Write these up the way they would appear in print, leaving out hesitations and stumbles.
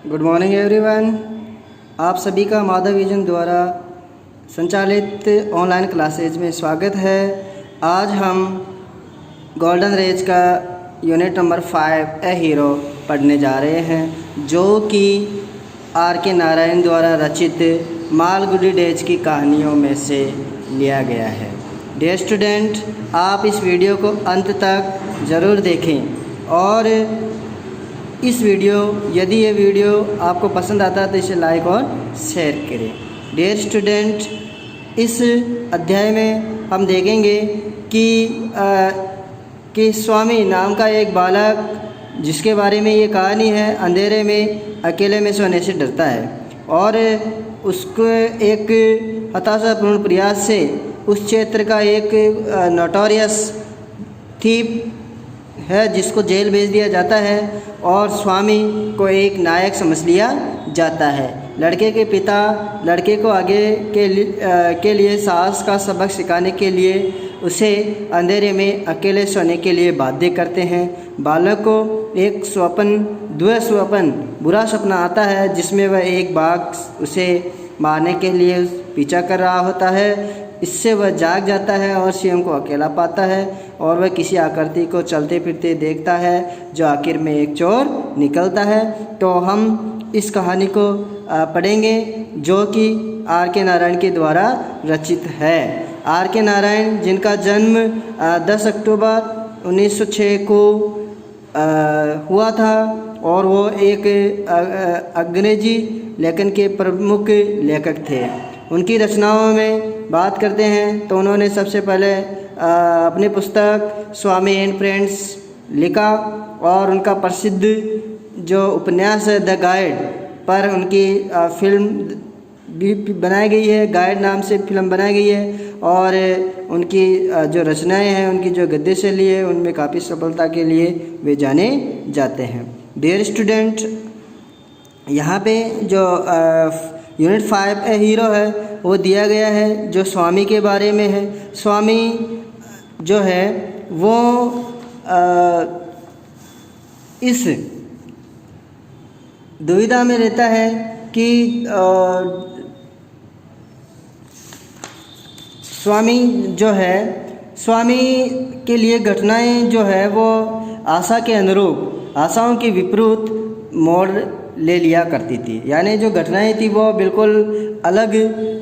Good morning everyone. आप सभी का माधव विजन द्वारा संचालित ऑनलाइन क्लासेज में स्वागत है। आज हम गोल्डन रेज का यूनिट नंबर 5 ए हीरो पढ़ने जा रहे हैं, जो कि आर के नारायण द्वारा रचित मालगुडी डेज की कहानियों में से लिया गया है। डियर स्टूडेंट, आप इस वीडियो को अंत तक ज़रूर देखें और इस वीडियो यदि ये वीडियो आपको पसंद आता है तो इसे लाइक और शेयर करें। डियर स्टूडेंट, इस अध्याय में हम देखेंगे कि स्वामी नाम का एक बालक, जिसके बारे में ये कहानी है, अंधेरे में अकेले में सोने से डरता है और उसको एक हताशापूर्ण प्रयास से उस क्षेत्र का एक नोटोरियस थीप है जिसको जेल भेज दिया जाता है और स्वामी को एक नायक समझ लिया जाता है। लड़के के पिता लड़के को आगे के लिए साहस का सबक सिखाने के लिए उसे अंधेरे में अकेले सोने के लिए बाध्य करते हैं। बालक को एक बुरा सपना आता है जिसमें वह एक बाघ उसे मारने के लिए पीछा कर रहा होता है। इससे वह जाग जाता है और स्वयं को अकेला पाता है और वह किसी आकृति को चलते फिरते देखता है जो आखिर में एक चोर निकलता है। तो हम इस कहानी को पढ़ेंगे जो कि आर के नारायण के द्वारा रचित है। आर के नारायण, जिनका जन्म 10 अक्टूबर 1906 को हुआ था और वो एक अंग्रेजी लेखन के प्रमुख लेखक थे। उनकी रचनाओं में बात करते हैं तो उन्होंने सबसे पहले अपनी पुस्तक स्वामी एंड फ्रेंड्स लिखा और उनका प्रसिद्ध जो उपन्यास है द गाइड पर उनकी फिल्म भी बनाई गई है। गाइड नाम से फिल्म बनाई गई है और उनकी जो रचनाएं हैं, उनकी जो गद्य शैली है, उनमें काफ़ी सफलता के लिए वे जाने जाते हैं। डियर स्टूडेंट, यहाँ पे जो यूनिट 5 ए हीरो है वो दिया गया है जो स्वामी के बारे में है। स्वामी जो है वो इस दुविधा में रहता है कि स्वामी जो है, स्वामी के लिए घटनाएं जो है वो आशा के अनुरूप, आशाओं के विपरीत मोड़ ले लिया करती थी। यानी जो घटनाएं थी वो बिल्कुल अलग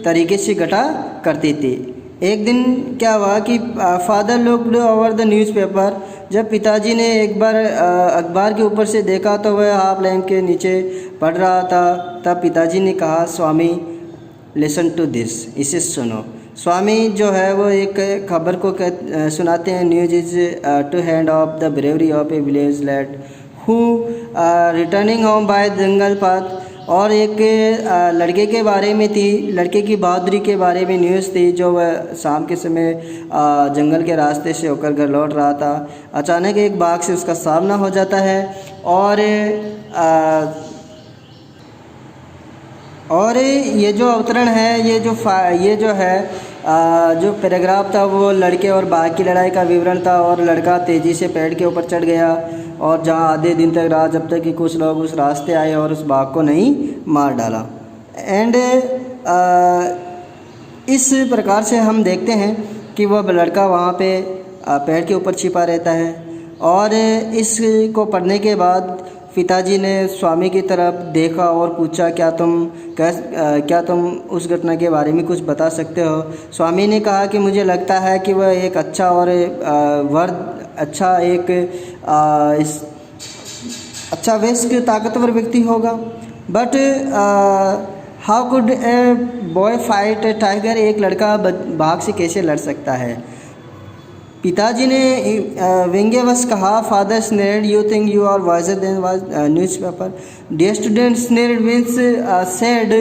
तरीके से घटा करती थी। एक दिन क्या हुआ कि father looked over the newspaper. जब पिताजी ने एक बार अखबार के ऊपर से देखा तो वह हाफ लैम्प के नीचे पढ़ रहा था। तब पिताजी ने कहा, स्वामी लिसन टू दिस, इसे सुनो। स्वामी जो है वो एक खबर को सुनाते हैं। News is to hand of the bravery of a village lad who returning home by jungle path. और एक लड़के के बारे में थी, लड़के की बहादुरी के बारे में न्यूज़ थी जो वह शाम के समय जंगल के रास्ते से होकर घर लौट रहा था। अचानक एक बाघ से उसका सामना हो जाता है और ये जो अवतरण है, ये जो है जो पैराग्राफ था वो लड़के और बाघ की लड़ाई का विवरण था। और लड़का तेज़ी से पेड़ के ऊपर चढ़ गया और जहाँ आधे दिन तक रहा जब तक कि कुछ लोग उस रास्ते आए और उस बाघ को नहीं मार डाला। एंड इस प्रकार से हम देखते हैं कि वह लड़का वहाँ पे पेड़ के ऊपर छिपा रहता है। और इसको पढ़ने के बाद पिताजी ने स्वामी की तरफ देखा और पूछा, क्या तुम उस घटना के बारे में कुछ बता सकते हो? स्वामी ने कहा कि मुझे लगता है कि वह एक अच्छा और अच्छा वयस्क ताकतवर व्यक्ति होगा। But how could a boy fight A tiger? एक लड़का बाघ से कैसे लड़ सकता है? पिताजी ने व्यंग्यवश कहा, father sneered, you think you are wiser than was newspaper. Dear student, sneered means said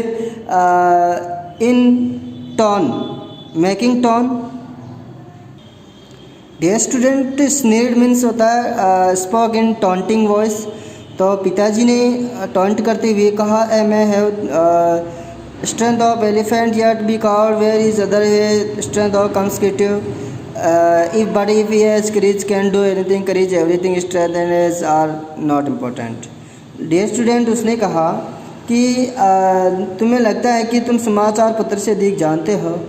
in tone, making tone. Dear student, sneered means होता है स्पोक इन टॉन्टिंग वॉइस। तो पिताजी ने टॉन्ट करते हुए कहा, a man have strength of elephant yet be coward, where is other strength of consecutive. If he has courage, can do anything. Courage, everything. Strength and age are not important. Dear student, उसने कहा कि तुम्हें लगता है कि तुम समाचार पत्र से अधिक जानते हो।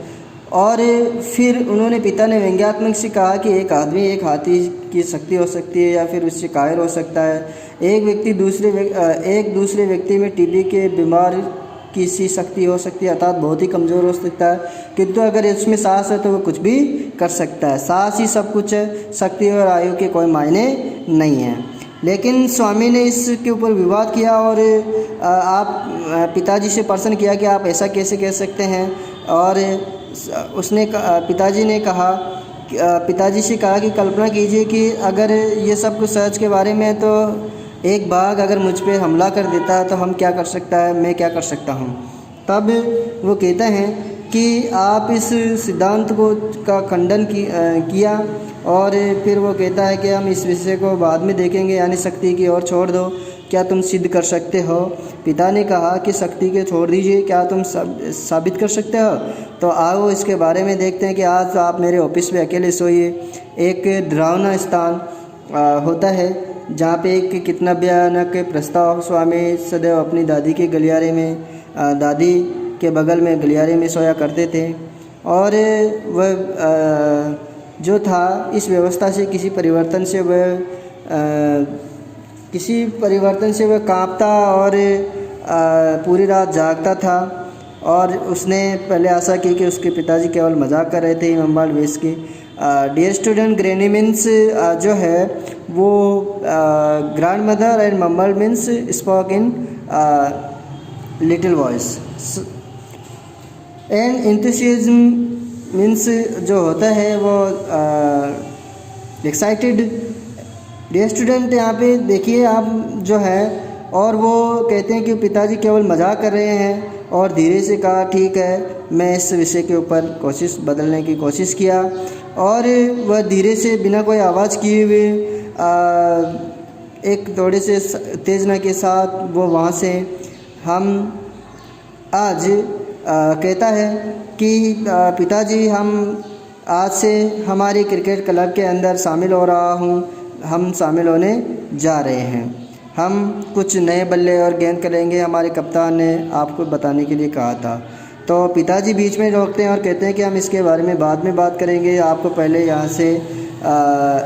और फिर उन्होंने पिता ने व्यंग्यात्मक से कहा कि एक आदमी एक हाथी की शक्ति हो सकती है या फिर उससे कायर हो सकता है। एक दूसरे व्यक्ति में टीबी के बीमार की सी शक्ति हो सकती है, अर्थात बहुत ही कमज़ोर हो सकता है, किंतु अगर इसमें साहस है तो वो कुछ भी कर सकता है। साहस ही सब कुछ है, शक्ति और आयु के कोई मायने नहीं है। लेकिन स्वामी ने इसके ऊपर विवाद किया और आप पिताजी से प्रश्न किया कि आप ऐसा कैसे कह सकते हैं। और उसने पिताजी ने कहा, पिताजी से कहा कि कल्पना कीजिए कि अगर ये सब कुछ सच के बारे में है तो एक बाघ अगर मुझ पे हमला कर देता है तो हम क्या कर सकता है, मैं क्या कर सकता हूँ। तब वो कहते हैं कि आप इस सिद्धांत का खंडन किया। और फिर वो कहता है कि हम इस विषय को बाद में देखेंगे, यानी शक्ति की ओर छोड़ दो, क्या तुम सिद्ध कर सकते हो। पिता ने कहा कि शक्ति के छोड़ दीजिए, क्या तुम साबित कर सकते हो। तो आओ इसके बारे में देखते हैं कि आज आप मेरे ऑफिस में अकेले सोइए। एक डरावना स्थान होता है जहाँ पे एक कितना भयानक प्रस्ताव। स्वामी सदैव अपनी दादी के गलियारे में, दादी के बगल में गलियारे में सोया करते थे। और वह जो था इस व्यवस्था से किसी परिवर्तन से वह कांपता और पूरी रात जागता था। और उसने पहले आशा की कि उसके पिताजी केवल मजाक कर रहे थे मम्बाल वेस की। डियर स्टूडेंट, ग्रैनी मीन्स जो है वो grand mother and mumble means spoke in little voice. And enthusiasm means जो होता है वो एक्साइटेड। डियर स्टूडेंट, यहाँ पे देखिए आप जो है, और वो कहते हैं कि पिताजी केवल मजाक कर रहे हैं। और धीरे से कहा, ठीक है, मैं इस विषय के ऊपर बदलने की कोशिश किया। और वह धीरे से बिना कोई आवाज़ किए हुए एक थोड़े से उत्तेजना के साथ वो वहाँ से हम आज कहता है कि पिताजी, हम आज से हमारे क्रिकेट क्लब के अंदर शामिल हो रहा हूँ, हम शामिल होने जा रहे हैं, हम कुछ नए बल्ले और गेंद करेंगे, हमारे कप्तान ने आपको बताने के लिए कहा था। तो पिताजी बीच में रोकते हैं और कहते हैं कि हम इसके बारे में बाद में बात करेंगे, आपको पहले यहाँ से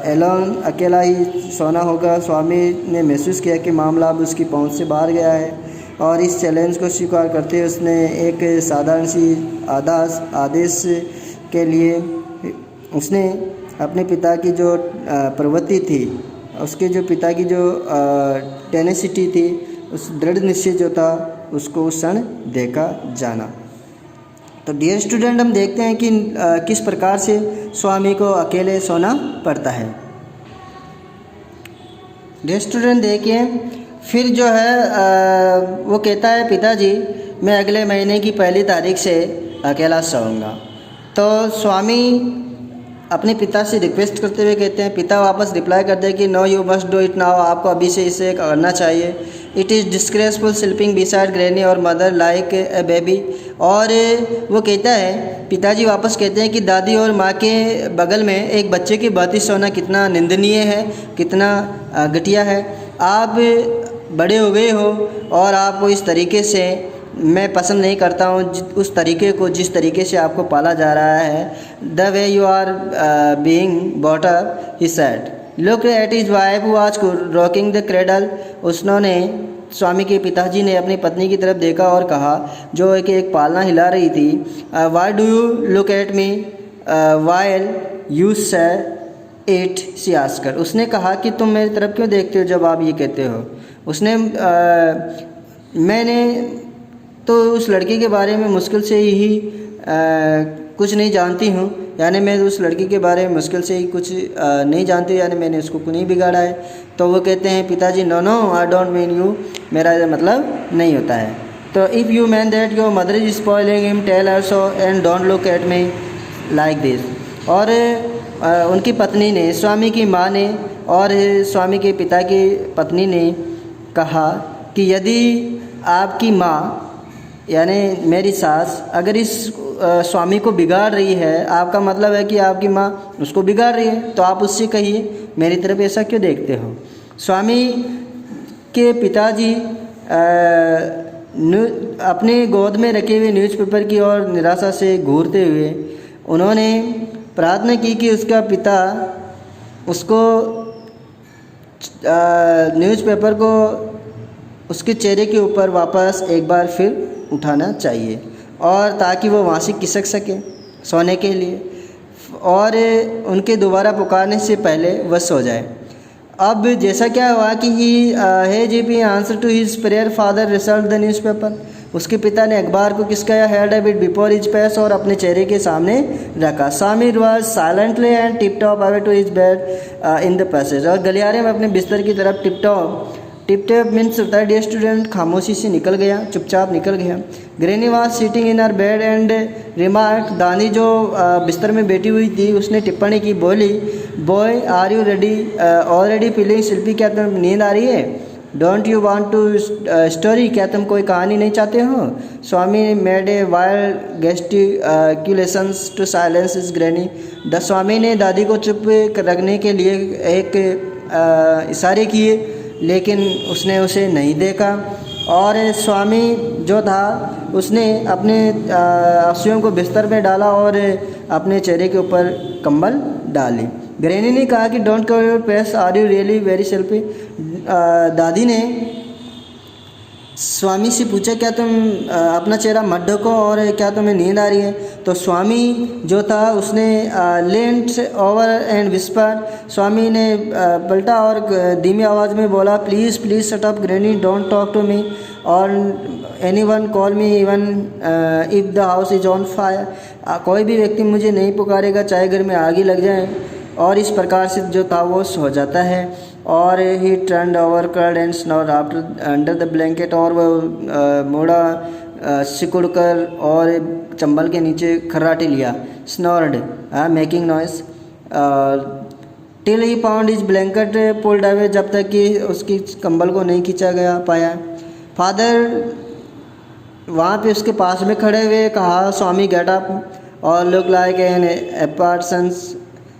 एलोन अकेला ही सोना होगा। स्वामी ने महसूस किया कि मामला अब उसकी पहुँच से बाहर गया है और इस चैलेंज को स्वीकार करते हुए उसने एक साधारण सी आदेश के लिए उसने अपने पिता की जो प्रवृत्ति थी, उसके जो पिता की जो टेनेसिटी थी, उस दृढ़ निश्चय जो था, उसको उस क्षण देखा जाना। तो डियर स्टूडेंट, हम देखते हैं कि किस प्रकार से स्वामी को अकेले सोना पड़ता है। डियर स्टूडेंट, देखिए फिर जो है वो कहता है, पिताजी मैं अगले महीने की 1 तारीख से अकेला सोऊंगा। तो स्वामी अपने पिता से रिक्वेस्ट करते हुए कहते हैं, पिता वापस रिप्लाई करते हैं कि no you must do it now, आपको अभी से इसे करना चाहिए। It is disgraceful sleeping beside granny और मदर लाइक ए बेबी। और वो कहता है, पिताजी वापस कहते हैं कि दादी और माँ के बगल में एक बच्चे की भांति सोना कितना निंदनीय है, कितना घटिया है। आप बड़े हो गए हो और आपको इस तरीके से मैं पसंद नहीं करता हूँ, उस तरीके को जिस तरीके से आपको पाला जा रहा है। The way you are being brought up, he said. Look at his wife who was rocking the cradle. उन्होंने, स्वामी के पिताजी ने अपनी पत्नी की तरफ देखा और कहा, जो एक पालना हिला रही थी। Why do you look at me while you से इट, सी आस्कर। उसने कहा कि तुम मेरी तरफ क्यों देखते हो जब आप ये कहते हो। उसने मैंने तो उस लड़की के बारे में मुश्किल से ही कुछ नहीं जानती हूँ, यानी मैं उस लड़की के बारे में मुश्किल से ही कुछ नहीं जानती, यानी मैंने उसको नहीं बिगाड़ा है। तो वो कहते हैं, पिताजी no no I don't mean you, मेरा मतलब नहीं होता है। तो if you mean that your mother is spoiling him tell her so and don't look at me like this. और उनकी पत्नी ने, स्वामी की माँ ने और स्वामी के पिता की पत्नी ने कहा कि यदि आपकी माँ यानी मेरी सास अगर इस स्वामी को बिगाड़ रही है, आपका मतलब है कि आपकी माँ उसको बिगाड़ रही है, तो आप उससे कहिए मेरी तरफ ऐसा क्यों देखते हो। स्वामी के पिताजी अपने गोद में रखे हुए न्यूज़पेपर की ओर निराशा से घूरते हुए उन्होंने प्रार्थना की कि उसका पिता उसको न्यूज़पेपर को उसके चेहरे के ऊपर वापस एक बार फिर उठाना चाहिए और ताकि वो वहाँ से खिसक सके सोने के लिए और उनके दोबारा पुकारने से पहले वह सो जाए। अब जैसा क्या हुआ कि he GP answer to his prayer father result the newspaper, उसके पिता ने अखबार को खिसकाया, held it before his face, और अपने चेहरे के सामने रखा। Swami was silently and tip top away to his bed in the passage, और गलियारे में अपने बिस्तर की तरफ टिप टॉप मीन्स होता है डियर स्टूडेंट, खामोशी से निकल गया, चुपचाप निकल गया। Granny was sitting in her bed and remark, दादी जो बिस्तर में बैठी हुई थी उसने टिप्पणी की, बोली, boy are you ready already feeling sleepy, क्या तुम्हें नींद आ रही है? Don't you want to story, क्या तुम कोई कहानी नहीं चाहते हो? Swami made a wild gesticulations to silence his granny, the Swami ने दादी को चुप रखने के लिए एक इशारे किए, लेकिन उसने उसे नहीं देखा। और स्वामी जो था उसने अपने आंसुओं को बिस्तर में डाला और अपने चेहरे के ऊपर कंबल डाली। ग्रैनी ने कहा कि don't cover your face, are you really very selfie. दादी ने स्वामी से पूछा, क्या तुम अपना चेहरा मत ढको और क्या तुम्हें नींद आ रही है? तो स्वामी जो था उसने leant over and whisper, Swami ने पलटा और धीमी आवाज़ में बोला, please please shut up granny, don't talk to me और anyone call me even if the house is on fire, कोई भी व्यक्ति मुझे नहीं पुकारेगा चाहे घर में आग ही लग जाए। और इस प्रकार से जो था वो सो जाता है। और he turn over curled and snore after under the blanket, और वह मोड़ा सिकुड़ कर और चंबल के नीचे खर्राटे लिया। Snored making noise till he found his blanket pulled away, जब तक कि उसकी कंबल को नहीं खींचा गया पाया। फादर वहाँ पे उसके पास में खड़े हुए कहा, स्वामी गेट अप और look like an apparition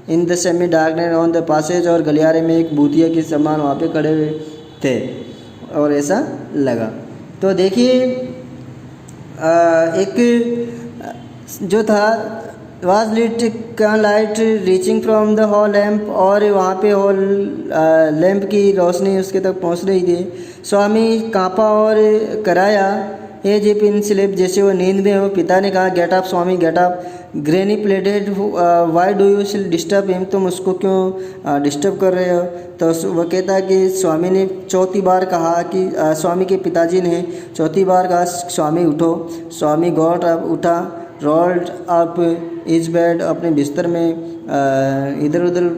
in the semi darkness on the passage, और गलियारे में एक भूतिया के समान वहाँ पे खड़े हुए थे और ऐसा लगा। तो देखिए एक जो था was lit light reaching from the hall lamp, और वहाँ पे हॉल लैम्प की रोशनी उसके तक पहुँच रही थी। स्वामी कांपा और कराया, ए जीप इन स्लीप, जैसे वो नींद में हो। पिता ने कहा, get up Swami get up. Granny प्लेडेड, why do you disturb him, तुम उसको क्यों डिस्टर्ब कर रहे हो? तो वह कहता कि स्वामी ने चौथी बार कहा कि स्वामी के पिताजी ने चौथी बार कहा, स्वामी उठो। स्वामी गॉट अप, उठा, रोल्ड अप इज बेड, अपने बिस्तर में इधर उधर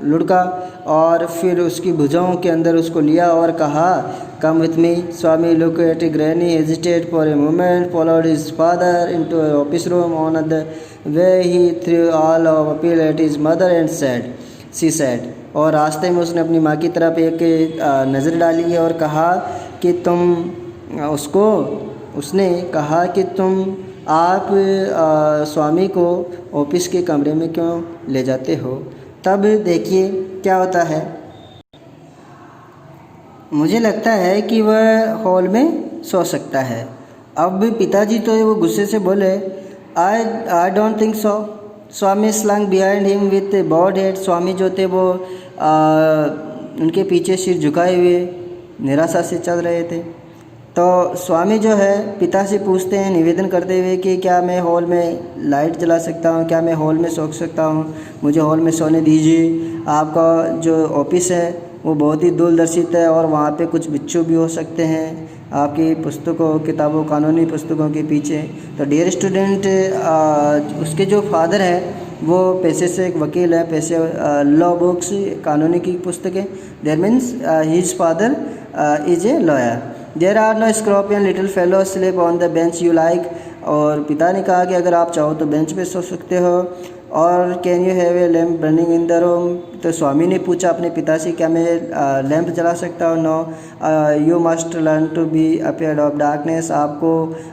लुढ़का और फिर उसकी भुजाओं के अंदर उसको लिया और कहा, come with me. Swami look at granny, hesitate for a moment, followed his father into office room, on the way he through all of appeal at his mother and said, she said, और रास्ते में उसने अपनी माँ की तरफ एक नज़र डाली और कहा कि उसने कहा कि तुम आप स्वामी को ऑफिस के कमरे में क्यों ले जाते हो? तब देखिए क्या होता है। मुझे लगता है कि वह हॉल में सो सकता है। अब पिताजी तो वो गुस्से से बोले, I don't think so. Swami slunk behind him with bowed head, Swami जो थे वो उनके पीछे सिर झुकाए हुए निराशा से चल रहे थे। तो स्वामी जो है पिता से पूछते हैं निवेदन करते हुए कि क्या मैं हॉल में लाइट जला सकता हूँ, क्या मैं हॉल में सो सकता हूँ, मुझे हॉल में सोने दीजिए। आपका जो ऑफिस है वो बहुत ही दूरदर्शित है और वहाँ पे कुछ बिच्छू भी हो सकते हैं आपकी पुस्तकों किताबों कानूनी पुस्तकों के पीछे। तो डियर स्टूडेंट, उसके जो फादर है वो पैसे से एक वकील है, पैसे लॉ बुक्स कानूनी की पुस्तकें, there means his father is a lawyer. There are no scorpion little fellow sleep on the bench you like, और पिता ने कहा कि अगर आप चाहो तो बेंच पे सो सकते हो। और can you have a lamp burning in the room, तो स्वामी ने पूछा अपने पिता से क्या मैं लैंप जला सकता हूँ? No, you must learn to be afraid of darkness, आपको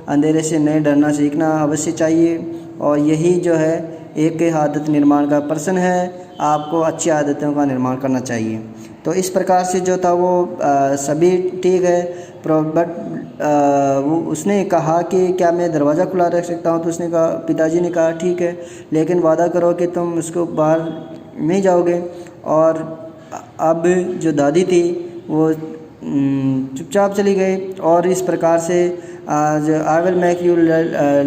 अंधेरे से नहीं डरना सीखना अवश्य चाहिए। और यही जो है एक आदत निर्माण का प्रश्न है, आपको अच्छी आदतों का निर्माण करना चाहिए। तो इस प्रकार से जो था वो सभी ठीक है, बट वो उसने कहा कि क्या मैं दरवाज़ा खुला रख सकता हूँ, तो उसने कहा, पिताजी ने कहा ठीक है, लेकिन वादा करो कि तुम उसको बाहर नहीं जाओगे। और अब जो दादी थी वो चुपचाप चली गई और इस प्रकार से आज I will make you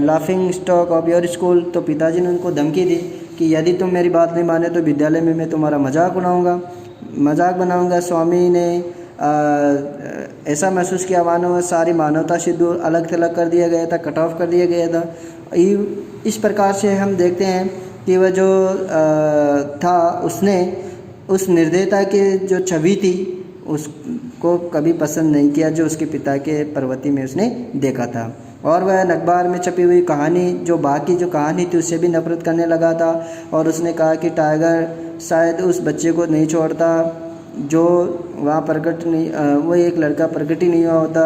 laughing stock of your school, तो पिताजी ने उनको धमकी दी कि यदि तुम मेरी बात नहीं माने तो विद्यालय में मैं तुम्हारा मजाक बनाऊंगा। स्वामी ने ऐसा महसूस किया मानो सारी मानवता से दूर अलग थलग कर दिया गया था, कट ऑफ कर दिया गया था। इस प्रकार से हम देखते हैं कि वह जो था उसने उस निर्दयता की जो छवि थी उसको कभी पसंद नहीं किया जो उसके पिता के प्रवृत्ति में उसने देखा था। और वह अखबार में छपी हुई कहानी जो बाकी जो कहानी थी उससे भी नफरत करने लगा था। और उसने कहा कि टाइगर शायद उस बच्चे को नहीं छोड़ता जो वहाँ प्रकट नहीं, वो एक लड़का प्रकट ही नहीं हुआ होता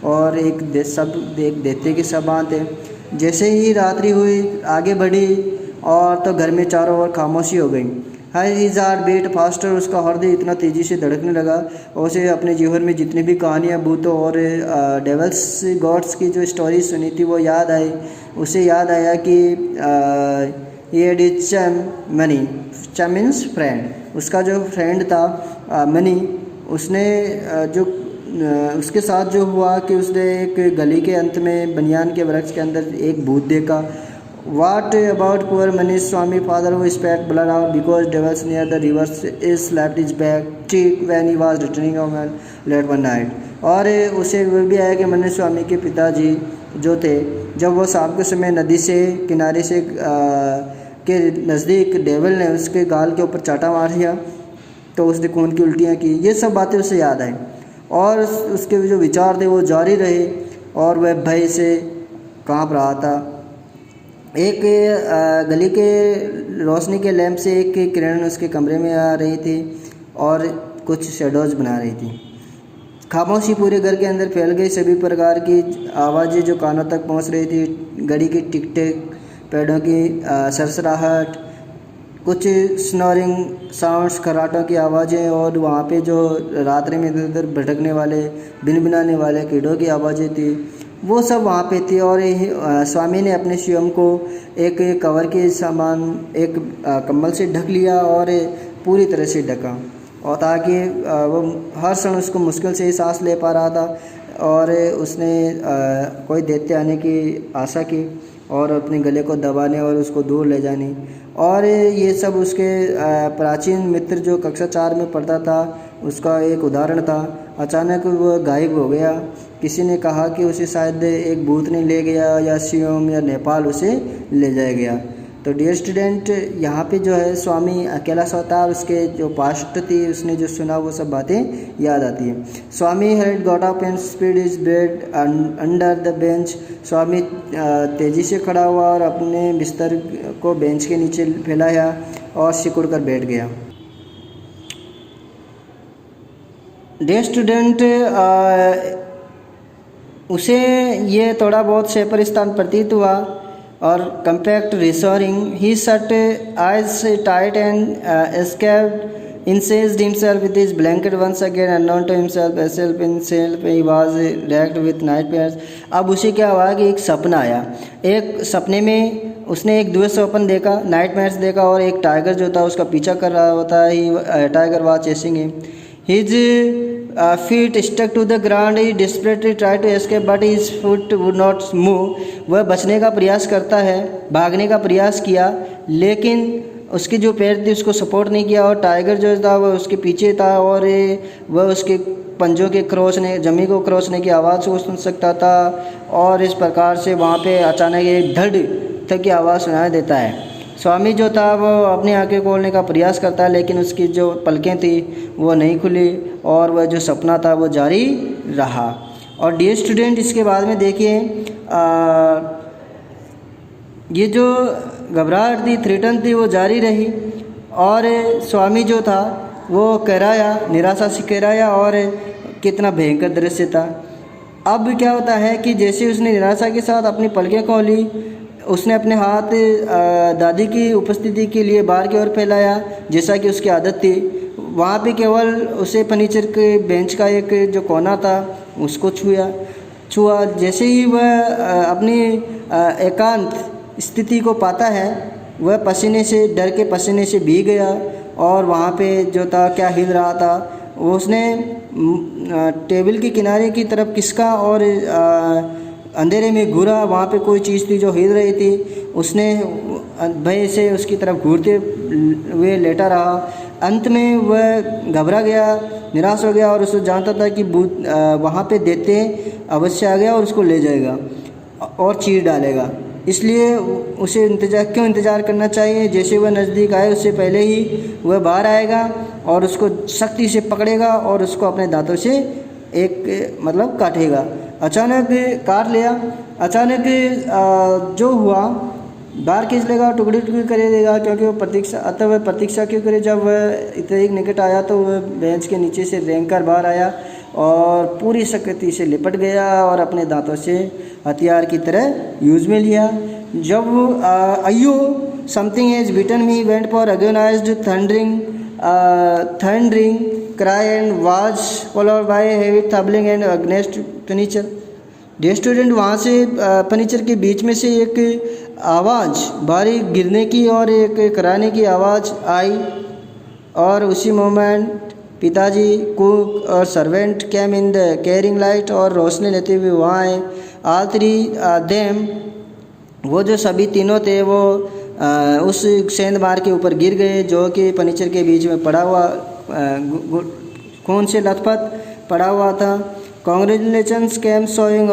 और एक देखते कि सब आते। जैसे ही रात्रि हुई आगे बढ़ी और तो घर में चारों ओर खामोशी हो गई। हिज हार्ट बीट फास्टर, उसका हृदय इतना तेज़ी से धड़कने लगा। और उसे अपने जीवन में जितनी भी कहानियाँ भूतों और डेवल्स गॉड्स की जो स्टोरी सुनी थी वो याद आई। उसे याद आया कि ये डिड चम मनी, चम मीन्स फ्रेंड, उसका जो फ्रेंड था मनी, उसने जो उसके साथ जो हुआ कि उसने एक गली के अंत में बनियान के वृक्ष के अंदर एक भूत देखा। What about poor Manish Swami father who spat blood out because devils near the river is slapped his back cheek when he was returning home late one night। और उसे वो भी आया कि मनीष स्वामी के पिताजी जो थे, जब वो शाम के समय नदी से किनारे से के नज़दीक डेविल ने उसके गाल के ऊपर चाटा मार दिया तो उसने खून की उल्टियाँ की। ये सब बातें उसे याद आई और उसके जो विचार थे वो जारी रहे और वह भय से काँप रहा था। एक गली के रोशनी के लैंप से एक किरण उसके कमरे में आ रही थी और कुछ शेडोज बना रही थी। खामोशी पूरे घर के अंदर फैल गई। सभी प्रकार की आवाज़ें जो कानों तक पहुंच रही थी, घड़ी की टिक टिक, पेड़ों की सरसराहट, कुछ स्नोरिंग साउंड्स, खराटों की आवाज़ें और वहाँ पे जो रात्रि में इधर उधर भटकने वाले भिनभिनाने वाले कीड़ों की आवाज़ें थी, वो सब वहाँ पे थी। और स्वामी ने अपने स्वयं को एक कवर के समान एक कम्बल से ढक लिया और पूरी तरह से ढका, और ताकि वो हर क्षण उसको मुश्किल से ही सांस ले पा रहा था। और उसने कोई दैत्य आने की आशा की और अपने गले को दबाने और उसको दूर ले जाने। और ये सब उसके प्राचीन मित्र जो कक्षा 4 में पढ़ता था उसका एक उदाहरण था। अचानक वह गायब हो गया। किसी ने कहा कि उसे शायद एक भूत ने ले गया या सियोम या नेपाल उसे ले जाया गया। तो डियर स्टूडेंट, यहाँ पे जो है स्वामी अकेला सोता और उसके जो पास्ट थी उसने जो सुना वो सब बातें याद आती हैं। Swami had got up and spread his bed under the bench. Swami तेज़ी से खड़ा हुआ और अपने बिस्तर को बेंच के नीचे फैलाया और सिकुड़ कर बैठ गया। डियर स्टूडेंट, उसे ये थोड़ा बहुत सेपर स्थान प्रतीत हुआ और compact reassuring. He shut eyes tight and escaped incensed himself with his blanket once again unknown to himself he was racked with nightmares। अब उसे क्या हुआ कि एक सपना आया। एक सपने में उसने एक द्वैत स्वप्न देखा, नाइटमेयर्स देखा और एक टाइगर जो था उसका पीछा कर रहा होता है। Tiger was chasing him. His feet stuck to the ground. He desperately tried to escape, but his foot would not move। वह बचने का प्रयास करता है, भागने का प्रयास किया, लेकिन उसके जो पैर थे उसको सपोर्ट नहीं किया और टाइगर जो था वह उसके पीछे था और वह उसके पंजों के खरोचने, जमीन को खरोचने की आवाज़ को सुन सकता था। और इस प्रकार से वहाँ पे अचानक एक धड़ तक की आवाज़ सुनाई देता है। स्वामी जो था वो अपनी आंखें खोलने का प्रयास करता है, लेकिन उसकी जो पलकें थी वो नहीं खुली और वह जो सपना था वो जारी रहा। और डियर स्टूडेंट, इसके बाद में देखिए ये जो घबराहट थी, थ्रेटन थी, वो जारी रही और स्वामी जो था वो कराया, निराशा से कराया और कितना भयंकर दृश्य था। अब क्या होता है कि जैसे उसने निराशा के साथ अपनी पलकें खोली, उसने अपने हाथ दादी की उपस्थिति के लिए बाहर की ओर फैलाया जैसा कि उसकी आदत थी। वहाँ पे केवल उसे फर्नीचर के बेंच का एक जो कोना था उसको छुआ। जैसे ही वह अपनी एकांत स्थिति को पाता है, वह पसीने से, डर के पसीने से भीग गया और वहाँ पे जो था क्या हिल रहा था, उसने टेबल के किनारे की तरफ खिसका और अंधेरे में घूरा। वहाँ पे कोई चीज़ थी जो हिल रही थी। उसने भय से उसकी तरफ घूरते हुए लेटा रहा। अंत में वह घबरा गया, निराश हो गया और उसे जानता था कि भूत वहाँ पे देते अवश्य आ गया और उसको ले जाएगा और चीर डालेगा। इसलिए उसे इंतज़ार करना चाहिए। जैसे वह नज़दीक आए उससे पहले ही वह बाहर आएगा और उसको सख्ती से पकड़ेगा और उसको अपने दांतों से मतलब काटेगा। अचानक काट लिया। अचानक जो हुआ, बाहर खींच लेगा, टुकड़ी कर देगा, क्योंकि वो प्रतीक्षा क्यों करे। जब वह इतने निकट आया तो वह बेंच के नीचे से रेंगकर बाहर आया और पूरी शक्ति से लिपट गया और अपने दांतों से हथियार की तरह यूज में लिया। जब अयो something as bitten me went for agonised thundering cry and was followed by heavy thumping and against furniture। Day student वहाँ से फर्नीचर के बीच में से एक आवाज़, भारी गिरने की और एक कराने की आवाज़ आई और उसी मोमेंट पिताजी, कुक और servant came in the carrying light और रोशनी लेते हुए वहाँ आए। ऑल थ्री देम, वो जो सभी तीनों थे वो उस सेंधमार के ऊपर गिर गए जो कि फर्नीचर के बीच में पड़ा हुआ खून से लथपथ पड़ा हुआ था। Congratulations came soaring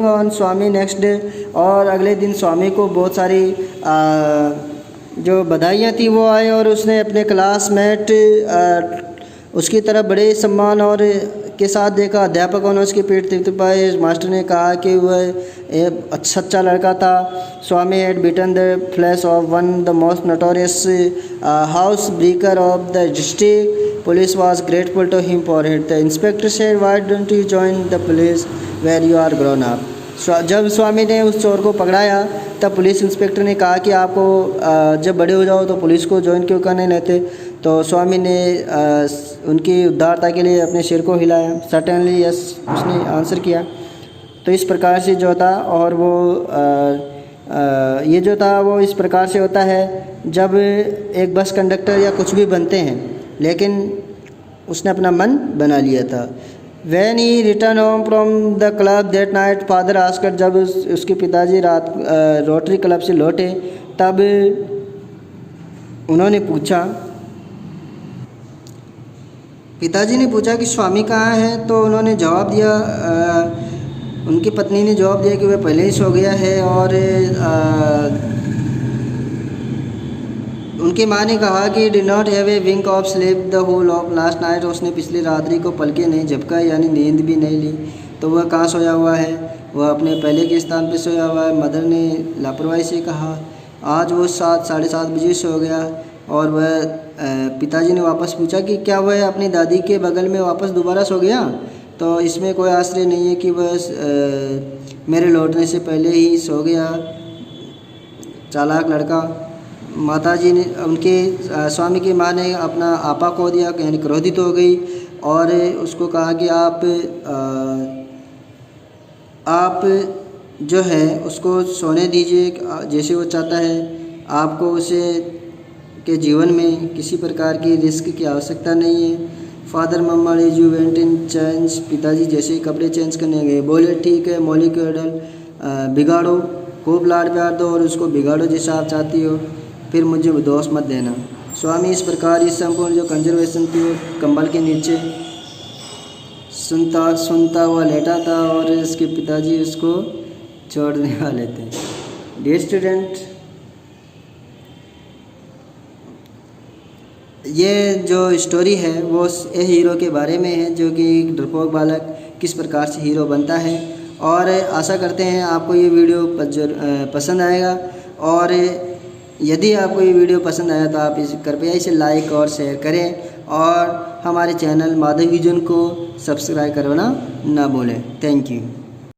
on Swami next day, और अगले दिन स्वामी को बहुत सारी जो बधाइयाँ थी वो आए और उसने अपने क्लासमेट उसकी तरफ बड़े सम्मान और के साथ देखा। अध्यापकों ने उसकी पीठ थपथपाई। मास्टर ने कहा कि वह एक सच्चा लड़का था। स्वामी had beaten the flesh of one the most notorious house breaker of the district. Police was grateful to him for it. The inspector said, "Why don't you join the police when you are grown up?" जब स्वामी ने उस चोर को पकड़ाया तब police inspector ने कहा कि आपको जब बड़े हो जाओ तो पुलिस को ज्वाइन क्यों करने लेते। तो स्वामी ने उनकी उदारता के लिए अपने सिर को हिलाया। सर्टेनली यस, उसने आंसर किया। तो इस प्रकार से जो था, और वो ये जो था वो इस प्रकार से होता है जब एक बस कंडक्टर या कुछ भी बनते हैं लेकिन उसने अपना मन बना लिया था। When he returned home from the club that night, father asked, जब उसके पिताजी रात रोटरी क्लब से लौटे तब उन्होंने पूछा, पिताजी ने पूछा कि स्वामी कहाँ है। तो उन्होंने जवाब दिया, उनकी पत्नी ने जवाब दिया कि वह पहले ही सो गया है। और उनकी माँ ने कहा कि did not have a wink of sleep the whole of last night, उसने पिछली रात्रि को पलके नहीं झपका, यानी नींद भी नहीं ली। तो वह कहाँ सोया हुआ है? वह अपने पहले के स्थान पर सोया हुआ है। मदर ने लापरवाही से कहा। आज वो 7-7:30 बजे सो गया। और वह पिताजी ने वापस पूछा कि क्या वह अपनी दादी के बगल में वापस दोबारा सो गया। तो इसमें कोई आश्चर्य नहीं है कि वह मेरे लौटने से पहले ही सो गया, चालाक लड़का। माताजी ने, उनके स्वामी की माँ ने अपना आपा खो दिया, यानी क्रोधित हो गई और उसको कहा कि आप जो है उसको सोने दीजिए जैसे वो चाहता है। आपको उसे के जीवन में किसी प्रकार की रिस्क की आवश्यकता नहीं है। Father mamma you went in change, पिताजी जैसे ही कपड़े चेंज करने गए बोले, ठीक है मॉलिक्यूल बिगाड़ो, खूब लाड प्यार दो और उसको बिगाड़ो जैसा आप चाहती हो, फिर मुझे दोष मत देना। स्वामी इस प्रकार इस संपूर्ण जो कंजर्वेशन थी वो कंबल के नीचे सुनता हुआ लेटा था और इसके पिताजी उसको छोड़ने वाले थे। डियर स्टूडेंट, ये जो स्टोरी है वो एक हीरो के बारे में है जो कि एक डरपोक बालक किस प्रकार से हीरो बनता है। और आशा करते हैं आपको ये वीडियो पसंद आएगा। और यदि आपको ये वीडियो पसंद आया तो आप कृपया इसे लाइक और शेयर करें और हमारे चैनल माधव विजन को सब्सक्राइब करना ना भूलें। Thank you.